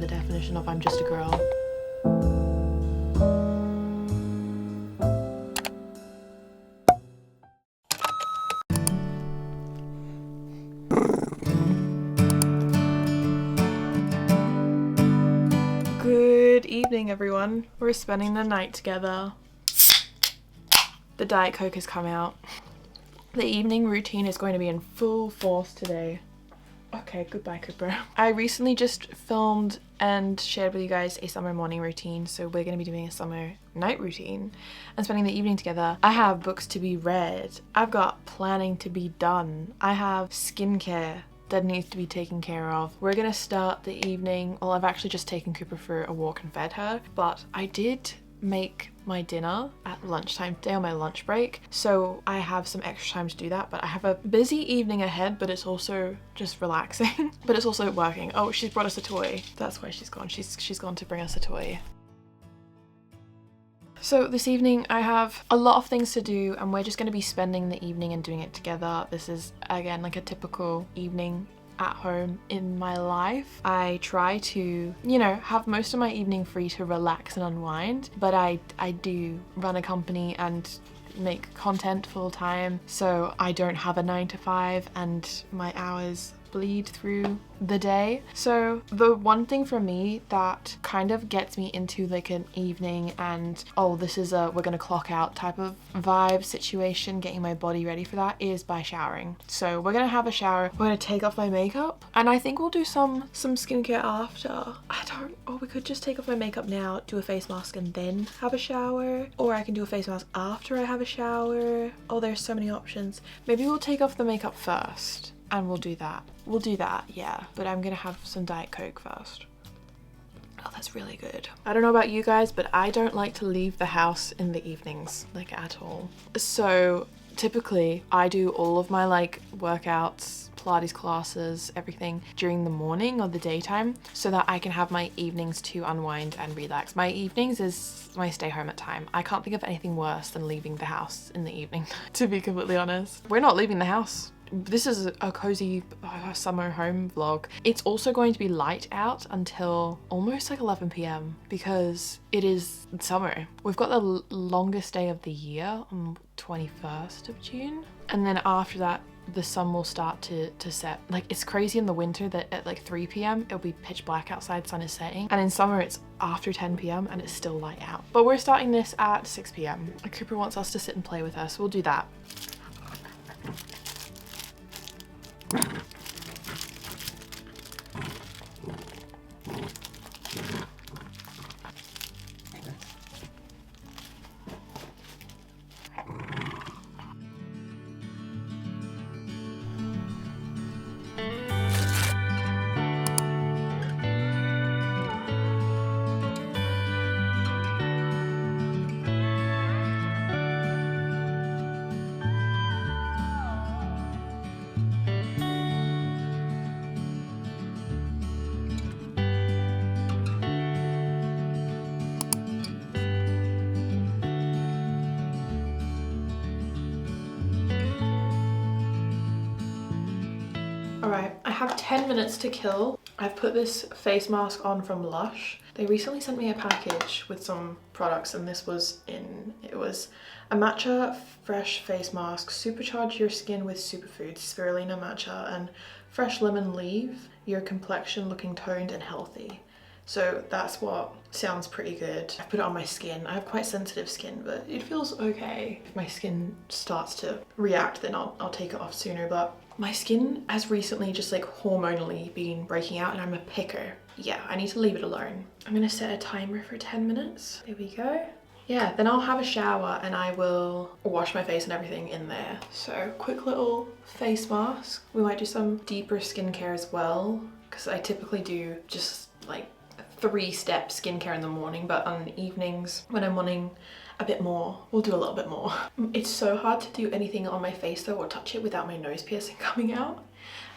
the definition of I'm just a girl. Good evening, everyone. We're spending the night together. The Diet Coke has come out. The evening routine is going to be in full force today. Okay, goodbye, Cooper. I recently just filmed and shared with you guys a summer morning routine, so we're going to be doing a summer night routine and spending the evening together. I have books to be read. I've got planning to be done. I have skincare that needs to be taken care of. We're gonna start the evening. Well, I've actually just taken Cooper for a walk and fed her, but I did make my dinner at lunchtime today on my lunch break, so I have some extra time to do that. But I have a busy evening ahead, but it's also just relaxing. But it's also working. Oh, she's brought us a toy. That's why she's gone. She's gone to bring us a toy. So this evening I have a lot of things to do, and we're just going to be spending the evening and doing it together. This is again like a typical evening at home in my life. I try to, you know, have most of my evening free to relax and unwind, but I do run a company and make content full time, so I don't have a 9 to 5 and my hours bleed through the day. So the one thing for me that kind of gets me into like an evening and oh, this is a we're gonna clock out type of vibe situation, getting my body ready for that, is by showering. So we're gonna have a shower, we're gonna take off my makeup, and I think we'll do some skincare after. Or we could just take off my makeup now, do a face mask and then have a shower, or I can do a face mask after I have a shower. Oh, there's so many options. Maybe we'll take off the makeup first and we'll do that, yeah. But I'm gonna have some Diet Coke first. Oh, that's really good. I don't know about you guys, but I don't like to leave the house in the evenings, like at all. So typically I do all of my like workouts, Pilates classes, everything during the morning or the daytime, so that I can have my evenings to unwind and relax. My evenings is my stay home at time. I can't think of anything worse than leaving the house in the evening, to be completely honest. We're not leaving the house. This is a cozy summer home vlog. It's also going to be light out until almost like 11 p.m. because it is summer. We've got the longest day of the year on 21st of June. And then after that, the sun will start to set. Like, it's crazy in the winter that at like 3 p.m. it'll be pitch black outside, sun is setting. And in summer it's after 10 p.m. and it's still light out. But we're starting this at 6 p.m. Cooper wants us to sit and play with her, so we'll do that. Alright, I have 10 minutes to kill. I've put this face mask on from Lush. They recently sent me a package with some products, and this was it was a matcha fresh face mask. Supercharge your skin with superfoods, spirulina matcha, and fresh lemon leave your complexion looking toned and healthy. So that's what sounds pretty good. I put it on my skin. I have quite sensitive skin, but it feels okay. If my skin starts to react, then I'll take it off sooner, but my skin has recently just like hormonally been breaking out and I'm a picker. Yeah, I need to leave it alone. I'm gonna set a timer for 10 minutes. There we go. Yeah, then I'll have a shower and I will wash my face and everything in there. So quick little face mask. We might do some deeper skincare as well, because I typically do just like 3-step skincare in the morning, but on evenings when I'm wanting a bit more, we'll do a little bit more. It's so hard to do anything on my face though, or touch it without my nose piercing coming out.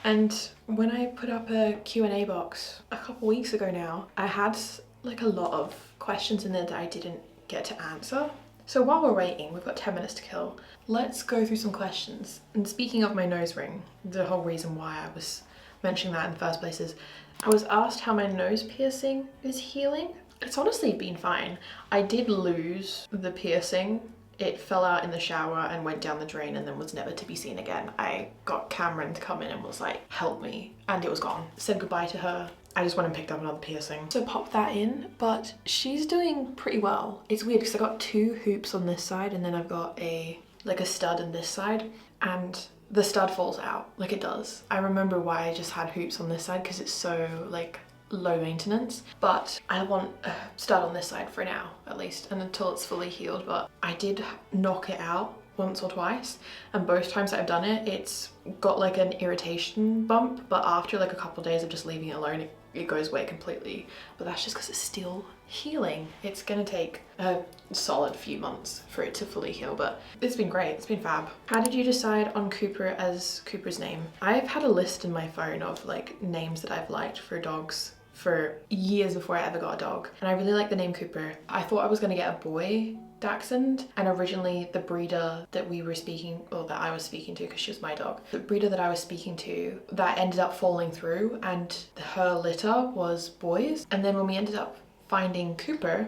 And when I put up a Q&A box a couple weeks ago now, I had like a lot of questions in there that I didn't get to answer. So while we're waiting, we've got 10 minutes to kill. Let's go through some questions. And speaking of my nose ring, the whole reason why I was mentioning that in the first place is I was asked how my nose piercing is healing. It's honestly been fine. I did lose the piercing. It fell out in the shower and went down the drain and then was never to be seen again. I got Cameron to come in and was like, help me. And it was gone. Said goodbye to her. I just went and picked up another piercing. So popped that in, but she's doing pretty well. It's weird because I got 2 hoops on this side and then I've got a stud on this side, and the stud falls out like it does. I remember why I just had hoops on this side because it's so like low maintenance, but I want a stud on this side for now at least, and until it's fully healed. But I did knock it out once or twice, and both times that I've done it, it's got like an irritation bump, but after like a couple of days of just leaving it alone, it goes away completely. But that's just because it's still healing. It's gonna take a solid few months for it to fully heal, but it's been great. It's been fab. How did you decide on Cooper as Cooper's name? I've had a list in my phone of like names that I've liked for dogs for years before I ever got a dog, and I really like the name Cooper. I thought I was gonna get a boy dachshund, and originally the breeder that we were speaking, or that I was speaking to because she was my dog, the breeder that I was speaking to, that ended up falling through and her litter was boys. And then when we ended up finding Cooper,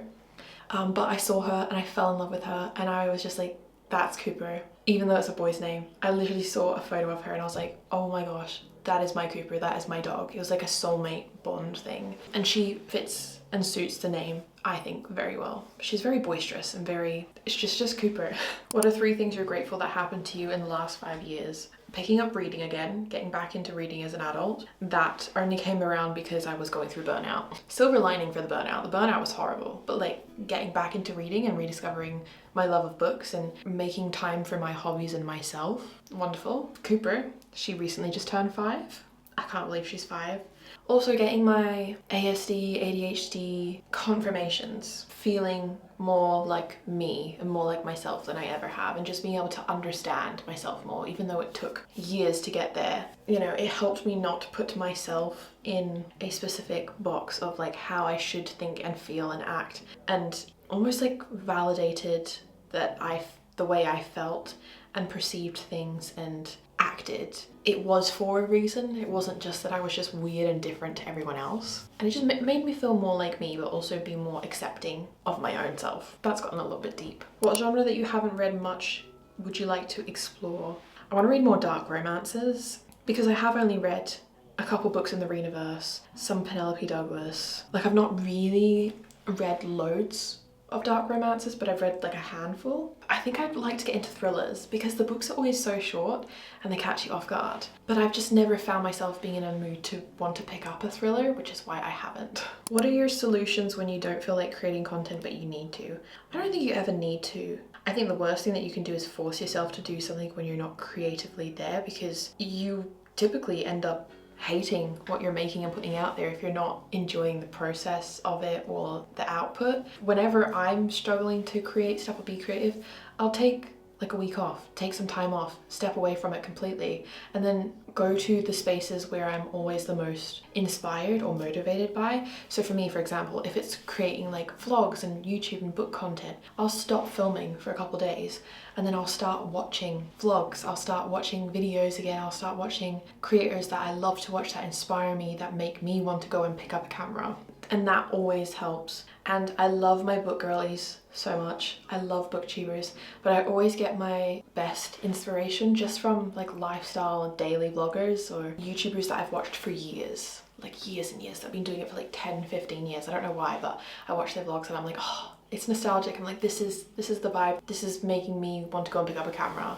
but I saw her and I fell in love with her, and I was just like, that's Cooper, even though it's a boy's name. I literally saw a photo of her and I was like, oh my gosh, that is my Cooper, that is my dog. It was like a soulmate bond thing. And she fits and suits the name, I think, very well. She's very boisterous and very, it's just Cooper. What are 3 things you're grateful that happened to you in the last 5 years? Picking up reading again, getting back into reading as an adult. That only came around because I was going through burnout. Silver lining for the burnout. The burnout was horrible, but like getting back into reading and rediscovering my love of books and making time for my hobbies and myself. Wonderful. Cooper, she recently just turned 5. I can't believe she's 5. Also getting my ASD, ADHD confirmations, feeling more like me and more like myself than I ever have, and just being able to understand myself more, even though it took years to get there. You know, it helped me not put myself in a specific box of like how I should think and feel and act, and almost like validated that the way I felt and perceived things and acted, it was for a reason. It wasn't just that I was just weird and different to everyone else. And it just made me feel more like me, but also be more accepting of my own self. That's gotten a little bit deep. What genre that you haven't read much would you like to explore? I want to read more dark romances because I have only read a couple books in the Renaverse, some Penelope Douglas. Like, I've not really read loads of dark romances, but I've read like a handful. I think I'd like to get into thrillers because the books are always so short and they catch you off guard. But I've just never found myself being in a mood to want to pick up a thriller, which is why I haven't. What are your solutions when you don't feel like creating content but you need to? I don't think you ever need to. I think the worst thing that you can do is force yourself to do something when you're not creatively there, because you typically end up hating what you're making and putting out there if you're not enjoying the process of it or the output. Whenever I'm struggling to create stuff or be creative, I'll take like a week off, take some time off, step away from it completely, and then go to the spaces where I'm always the most inspired or motivated by. So for me, for example, if it's creating like vlogs and YouTube and book content, I'll stop filming for a couple days and then I'll start watching vlogs, I'll start watching videos again, I'll start watching creators that I love to watch, that inspire me, that make me want to go and pick up a camera. And that always helps. And I love my book girlies so much. I love booktubers, but I always get my best inspiration just from like lifestyle and daily vloggers or YouTubers that I've watched for years, like years and years. I've been doing it for like 10, 15 years. I don't know why, but I watch their vlogs and I'm like, oh, it's nostalgic. I'm like, this is the vibe. This is making me want to go and pick up a camera.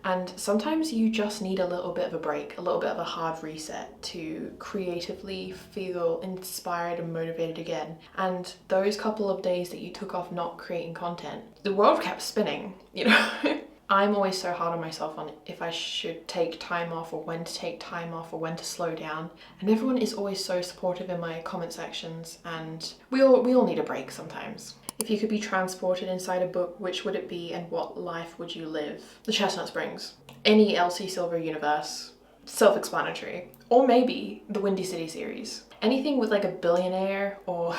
And sometimes you just need a little bit of a break, a little bit of a hard reset to creatively feel inspired and motivated again. And those couple of days that you took off not creating content, the world kept spinning, you know? I'm always so hard on myself on if I should take time off or when to take time off or when to slow down. And everyone is always so supportive in my comment sections, and we all need a break sometimes. If you could be transported inside a book, which would it be and what life would you live? The Chestnut Springs. Any Elsie Silver universe. Self-explanatory. Or maybe the Windy City series. Anything with like a billionaire or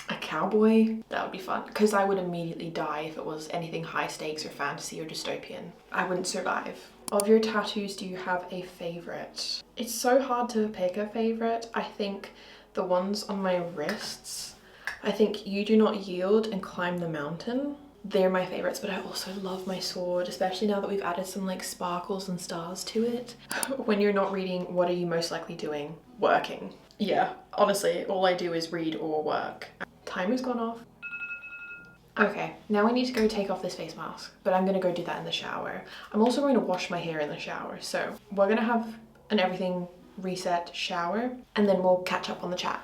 a cowboy, that would be fun. Because I would immediately die if it was anything high stakes or fantasy or dystopian. I wouldn't survive. Of your tattoos, do you have a favorite? It's so hard to pick a favorite. I think the ones on my wrists, I think You Do Not Yield and Climb the Mountain. They're my favorites, but I also love my sword, especially now that we've added some like sparkles and stars to it. When you're not reading, what are you most likely doing? Working. Yeah, honestly, all I do is read or work. Timer's gone off. Okay, now I need to go take off this face mask, but I'm gonna go do that in the shower. I'm also going to wash my hair in the shower, so we're gonna have an everything reset shower, and then we'll catch up on the chat.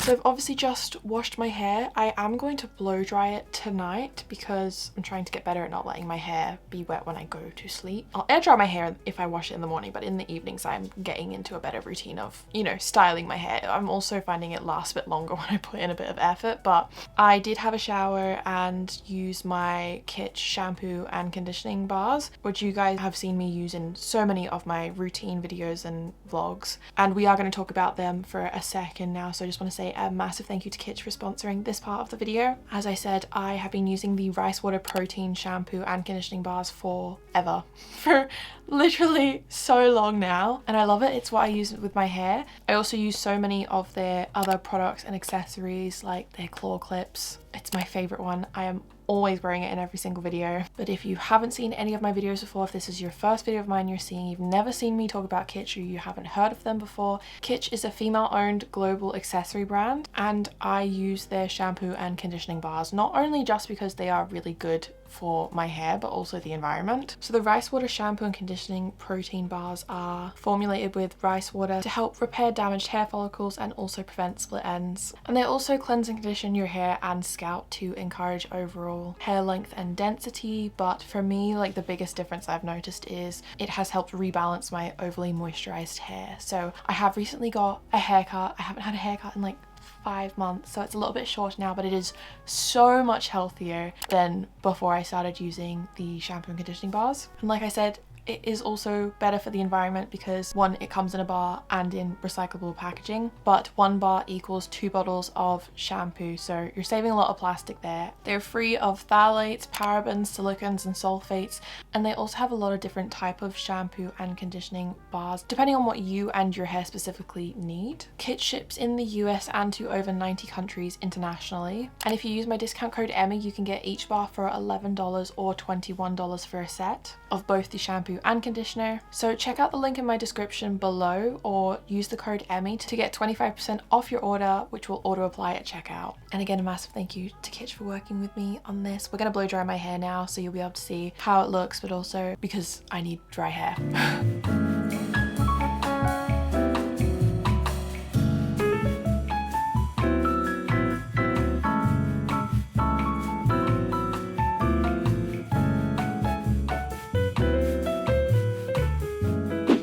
So I've obviously just washed my hair. I am going to blow dry it tonight because I'm trying to get better at not letting my hair be wet when I go to sleep. I'll air dry my hair if I wash it in the morning, but in the evenings I'm getting into a better routine of, you know, styling my hair. I'm also finding it lasts a bit longer when I put in a bit of effort, but I did have a shower and use my Kitsch shampoo and conditioning bars, which you guys have seen me use in so many of my routine videos and vlogs. And we are going to talk about them for a second now, so I just want to say a massive thank you to Kitsch for sponsoring this part of the video. As I said, I have been using the rice water protein shampoo and conditioning bars forever, for literally so long now, and I love it. It's what I use with my hair. I also use so many of their other products and accessories, like their claw clips. It's my favorite one. I am always wearing it in every single video. But if you haven't seen any of my videos before, if this is your first video of mine you're seeing, you've never seen me talk about Kitsch, or you haven't heard of them before, Kitsch is a female-owned global accessory brand, and I use their shampoo and conditioning bars, not only just because they are really good for my hair, but also the environment. So the rice water shampoo and conditioning protein bars are formulated with rice water to help repair damaged hair follicles and also prevent split ends. And they also cleanse and condition your hair and scalp to encourage overall hair length and density. But for me, like, the biggest difference I've noticed is it has helped rebalance my overly moisturized hair. So I have recently got a haircut. I haven't had a haircut in like 5 months, so it's a little bit short now, but it is so much healthier than before I started using the shampoo and conditioning bars. And like I said, it is also better for the environment because, one, it comes in a bar and in recyclable packaging, but 1 bar equals 2 bottles of shampoo, so you're saving a lot of plastic there. They're free of phthalates, parabens, silicons and sulfates, and they also have a lot of different type of shampoo and conditioning bars depending on what you and your hair specifically need. Kitsch ships in the US and to over 90 countries internationally, and if you use my discount code Emmy, you can get each bar for $11 or $21 for a set of both the shampoo and conditioner. So check out the link in my description below, or use the code Emmy to get 25% off your order, which will auto apply at checkout. And again, a massive thank you to Kitsch for working with me on this. We're gonna blow dry my hair now, so you'll be able to see how it looks, but also because I need dry hair.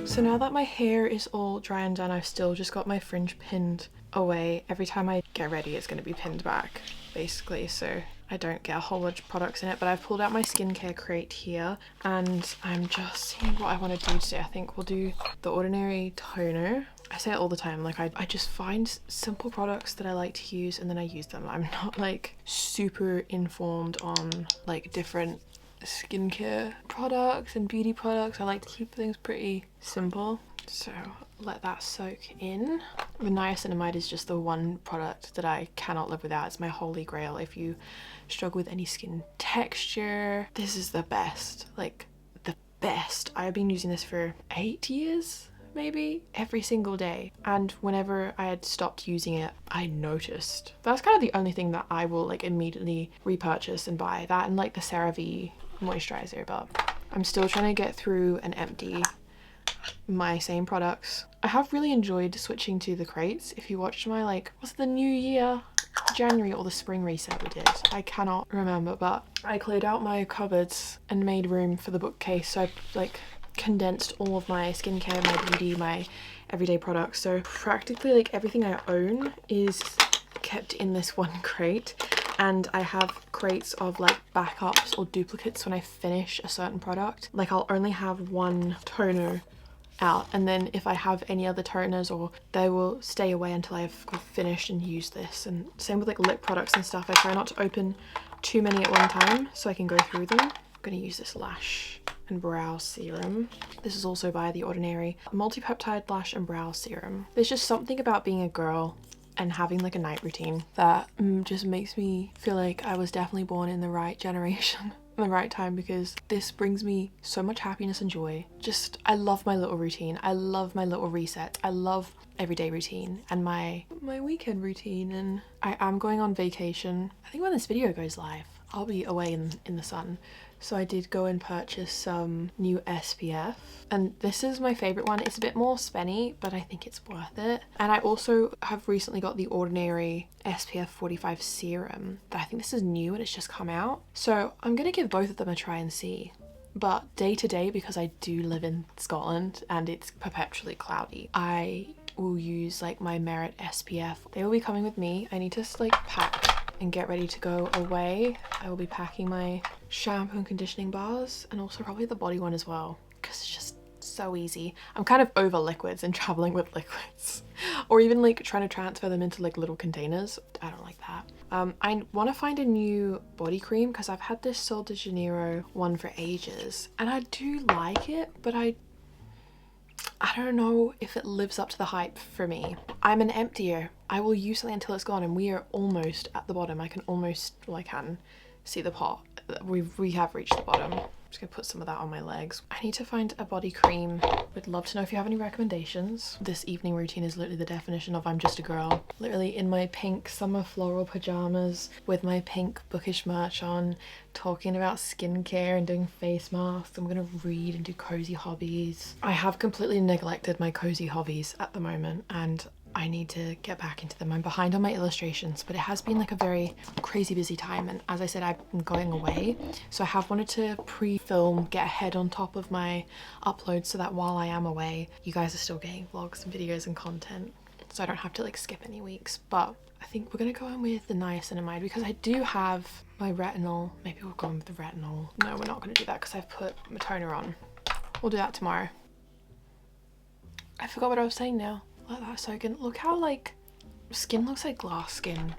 So now that my hair is all dry and done, I've still just got my fringe pinned away. Every time I get ready, it's going to be pinned back, basically, so I don't get a whole bunch of products in it. But I've pulled out my skincare crate here, and I'm just seeing what I want to do today. I think we'll do the Ordinary toner. I say it all the time, like I just find simple products that I like to use and then I use them. I'm not like super informed on like different skincare products and beauty products. I like to keep things pretty simple, so let that soak in. The niacinamide is just the one product that I cannot live without. It's my holy grail. If you struggle with any skin texture, this is the best, like the best. I've been using this for 8 years maybe, every single day, and whenever I had stopped using it, I noticed. That's kind of the only thing that I will like immediately repurchase and buy, that and like the CeraVe moisturizer. But I'm still trying to get through and empty my same products. I have really enjoyed switching to the crates. If you watched my like, was it the New Year January or the spring reset we did? I cannot remember, but I cleared out my cupboards and made room for the bookcase, so I like condensed all of my skincare, my beauty, my everyday products. So practically like everything I own is kept in this one crate, and I have crates of like backups or duplicates when I finish a certain product. Like I'll only have one toner out, and then if I have any other toners, or they will stay away until I've finished and used this. And same with like lip products and stuff. I try not to open too many at one time so I can go through them. I'm gonna use this lash and brow serum. This is also by The Ordinary, multi-peptide lash and brow serum. There's just something about being a girl and having like a night routine that just makes me feel like I was definitely born in the right generation, in the right time, because this brings me so much happiness and joy. Just, I love my little routine. I love my little reset. I love everyday routine and my weekend routine. And I am going on vacation. I think when this video goes live, I'll be away in the sun. So I did go and purchase some new SPF, and this is my favorite one. It's a bit more spenny, but I think it's worth it. And I also have recently got The Ordinary SPF 45 serum. I think this is new and it's just come out. So I'm gonna give both of them a try and see. But day to day, because I do live in Scotland and it's perpetually cloudy, I will use like my Merit SPF. They will be coming with me. I need to like pack and get ready to go away. I will be packing my shampoo and conditioning bars, and also probably the body one as well, because it's just so easy. I'm kind of over liquids and traveling with liquids, or even like trying to transfer them into like little containers. I don't like that. I want to find a new body cream because I've had this Sol de Janeiro one for ages and I do like it, but I don't know if it lives up to the hype for me. I'm an emptier. I will use something until it's gone, and we are almost at the bottom. I can almost, well, I can see the pot. We have reached the bottom. I'm just gonna put some of that on my legs. I need to find a body cream. Would love to know if you have any recommendations. This evening routine is literally the definition of I'm just a girl. Literally in my pink summer floral pajamas with my pink bookish merch on, talking about skincare and doing face masks. I'm gonna read and do cozy hobbies. I have completely neglected my cozy hobbies at the moment, and I need to get back into them. I'm behind on my illustrations, but it has been like a very crazy busy time, and as I said, I've been going away, so I have wanted to pre-film, get ahead on top of my uploads so that while I am away, you guys are still getting vlogs and videos and content, so I don't have to like skip any weeks. But I think we're gonna go in with the niacinamide because I do have my retinol. Maybe we'll go in with the retinol. No, we're not gonna do that because I've put my toner on. We'll do that tomorrow. I forgot what I was saying now. Let that soak in. Look how like skin looks like glass skin.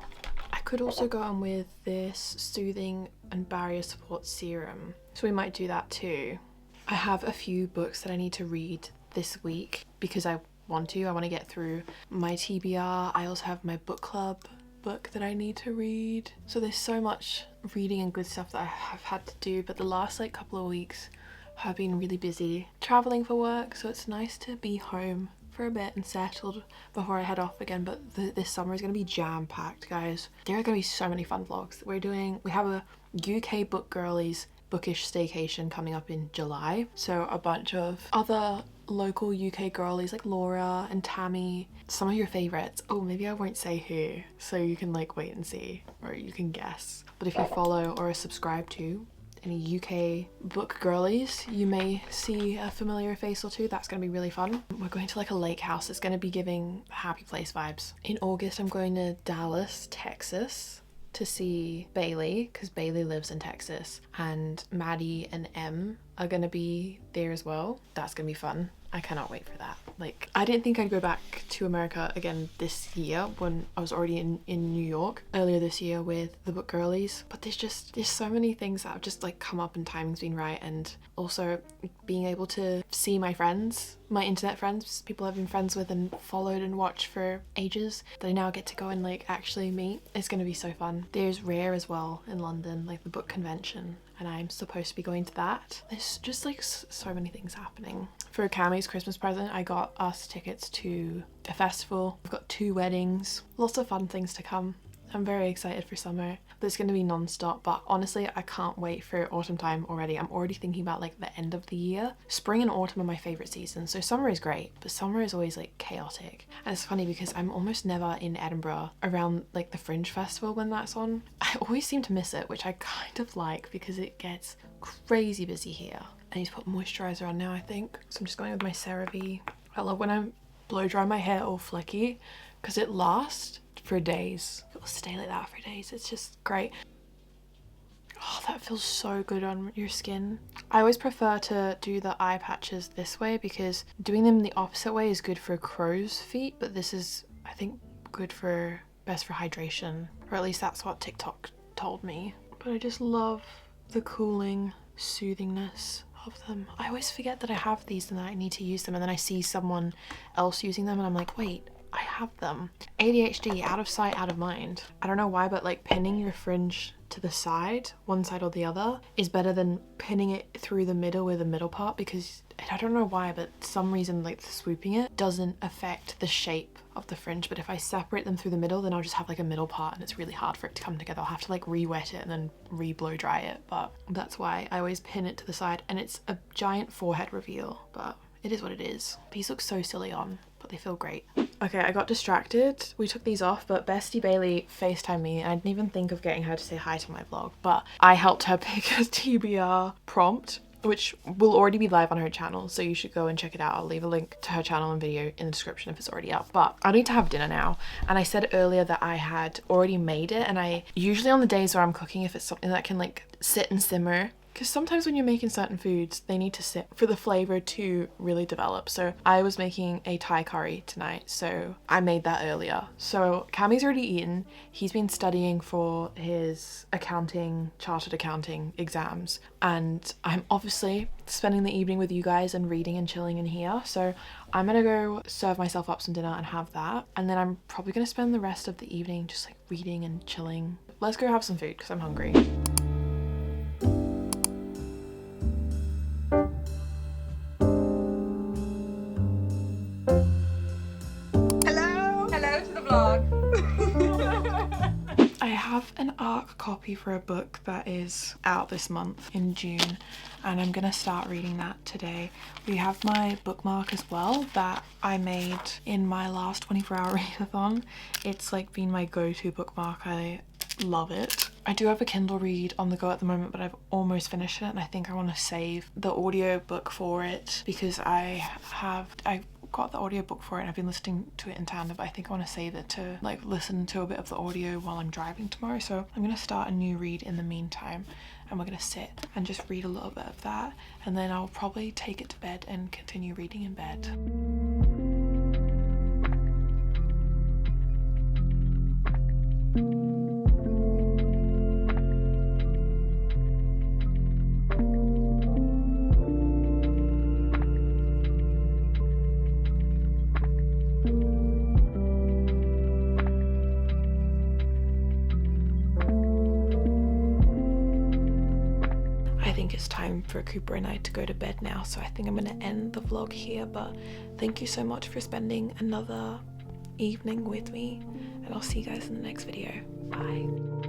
I could also go on with this soothing and barrier support serum, so we might do that too. I have a few books that I need to read this week because I want to get through my TBR. I also have my book club book that I need to read, so there's so much reading and good stuff that I have had to do, but the last like couple of weeks have been really busy traveling for work, so it's nice to be home for a bit and settled before I head off again. But this summer is going to be jam-packed, guys. There are going to be so many fun vlogs. We have a UK book girlies bookish staycation coming up in July, so a bunch of other local UK girlies like Laura and Tammy, some of your favorites. Oh, maybe I won't say who, so you can like wait and see, or you can guess. But if you follow or are subscribed to any UK book girlies, you may see a familiar face or two. That's going to be really fun. We're going to like a lake house. It's going to be giving happy place vibes. In August, I'm going to Dallas, Texas to see Bailey, because Bailey lives in Texas, and Maddie and Em are going to be there as well. That's going to be fun. I cannot wait for that. Like, I didn't think I'd go back to America again this year when I was already in New York earlier this year with the book girlies, but there's so many things that have just like come up and timing's been right, and also being able to see my friends, my internet friends, people I've been friends with and followed and watched for ages, that I now get to go and like actually meet. It's gonna be so fun. There's Rare as well in London, like the book convention, and I'm supposed to be going to that. There's just like so many things happening. For Cammy's Christmas present, I got us tickets to a festival. We've got 2 weddings, lots of fun things to come. I'm very excited for summer, but it's going to be non-stop. But honestly, I can't wait for autumn time already. I'm already thinking about like the end of the year. Spring and autumn are my favorite seasons, so summer is great, but summer is always like chaotic. And it's funny because I'm almost never in Edinburgh around like the Fringe Festival when that's on. I always seem to miss it, which I kind of like because it gets crazy busy here. I need to put moisturizer on now, I think. So I'm just going with my CeraVe. I love when I blow dry my hair all flecky because it lasts for days. It will stay like that for days. It's just great. Oh, that feels so good on your skin. I always prefer to do the eye patches this way because doing them the opposite way is good for crow's feet, but this is, I think, best for hydration, or at least that's what TikTok told me. But I just love the cooling soothingness of them. I always forget that I have these and that I need to use them, and then I see someone else using them and I'm like, wait, I have them. ADHD, out of sight, out of mind. I don't know why, but like pinning your fringe to the side, one side or the other, is better than pinning it through the middle with the middle part, because I don't know why, but some reason like swooping it doesn't affect the shape of the fringe. But if I separate them through the middle, then I'll just have like a middle part and it's really hard for it to come together. I'll have to like re-wet it and then re-blow dry it, but that's why I always pin it to the side, and it's a giant forehead reveal, but it is what it is. These look so silly on, but they feel great. Okay, I got distracted. We took these off, but Bestie Bailey FaceTimed me, and I didn't even think of getting her to say hi to my vlog, but I helped her pick a TBR prompt, which will already be live on her channel, so you should go and check it out. I'll leave a link to her channel and video in the description if it's already up. But I need to have dinner now, and I said earlier that I had already made it, and I usually on the days where I'm cooking, if it's something that can like sit and simmer, because sometimes when you're making certain foods, they need to sit for the flavor to really develop. So I was making a Thai curry tonight, so I made that earlier. So Cammy's already eaten. He's been studying for his chartered accounting exams, and I'm obviously spending the evening with you guys and reading and chilling in here. So I'm gonna go serve myself up some dinner and have that, and then I'm probably gonna spend the rest of the evening just like reading and chilling. Let's go have some food because I'm hungry. I have an ARC copy for a book that is out this month in June, and I'm gonna start reading that today. We have my bookmark as well that I made in my last 24-hour readathon. It's like been my go-to bookmark. I love it. I do have a Kindle read on the go at the moment, but I've almost finished it, and I think I want to save the audio book for it because I got the audiobook for it and I've been listening to it in tandem, but I think I want to save it to like listen to a bit of the audio while I'm driving tomorrow. So I'm going to start a new read in the meantime, and we're going to sit and just read a little bit of that, and then I'll probably take it to bed and continue reading in bed. It's time for Cooper and I to go to bed now, so I think I'm going to end the vlog here, but thank you so much for spending another evening with me, and I'll see you guys in the next video. Bye.